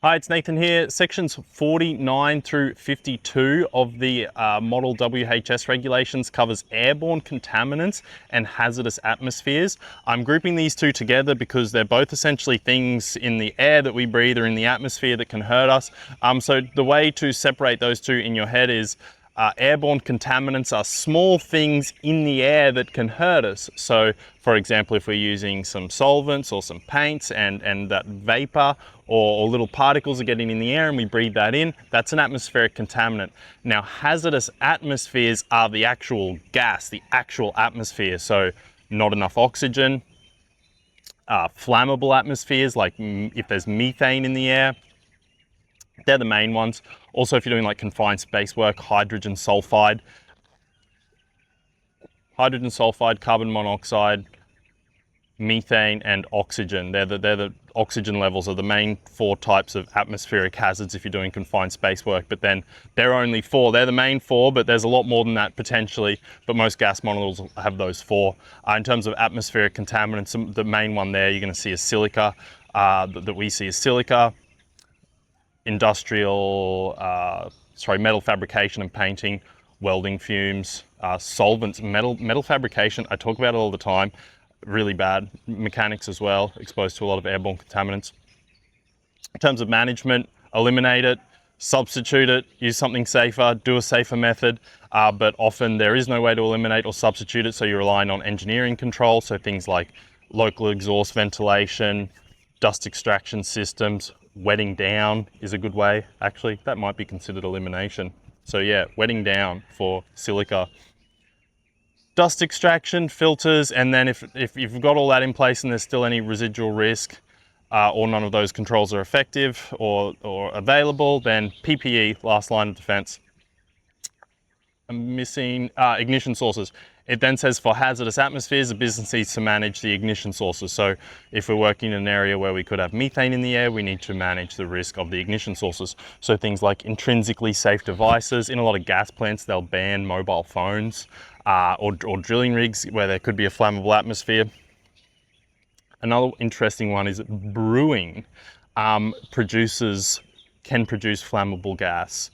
Hi, it's Nathan here. Sections 49 through 52 of the model WHS regulations covers airborne contaminants and hazardous atmospheres. I'm grouping these two together because they're both essentially things in the air that we breathe or in the atmosphere that can hurt us. So the way to separate those two in your head is airborne contaminants are small things in the air that can hurt us. So for example, if we're using some solvents or some paints and that vapor or little particles are getting in the air and we breathe that in, that's an atmospheric contaminant. Now, hazardous atmospheres are the actual gas, the actual atmosphere. So not enough oxygen, flammable atmospheres, like if there's methane in the air, they're the main ones. Also, if you're doing like confined space work, hydrogen sulfide, carbon monoxide, methane, and oxygen. They're the oxygen levels are the main four types of atmospheric hazards if you're doing confined space work, but then there are only four. They're the main four, but there's a lot more than that potentially, but most gas models have those four. In terms of atmospheric contaminants, the main one there you're going to see is silica, that we see is silica, industrial, metal fabrication and painting, welding fumes, solvents, metal fabrication, I talk about it all the time, really bad. Mechanics as well, exposed to a lot of airborne contaminants. In terms of management, eliminate it, substitute it, use something safer, do a safer method, but often there is no way to eliminate or substitute it, so you're relying on engineering control, so things like local exhaust ventilation, dust extraction systems. Wetting down is a good way, actually. That might be considered elimination. So yeah, wetting down for silica. Dust extraction, filters, and then if you've got all that in place and there's still any residual risk or none of those controls are effective or available, then PPE, last line of defense. I'm missing ignition sources. It then says for hazardous atmospheres, the business needs to manage the ignition sources. So if we're working in an area where we could have methane in the air, we need to manage the risk of the ignition sources. So things like intrinsically safe devices. In a lot of gas plants, they'll ban mobile phones or drilling rigs where there could be a flammable atmosphere. Another interesting one is brewing can produce flammable gas.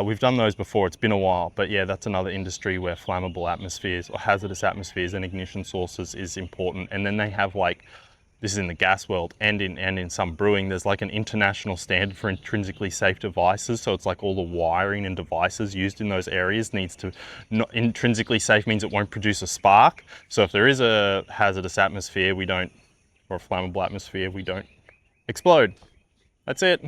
We've done those before, it's been a while, but yeah, that's another industry where flammable atmospheres or hazardous atmospheres and ignition sources is important. And then they have this is in the gas world and in some brewing, there's like an international standard for intrinsically safe devices. So it's like all the wiring and devices used in those areas needs to, intrinsically safe means it won't produce a spark. So if there is a hazardous atmosphere, or a flammable atmosphere, we don't explode. That's it.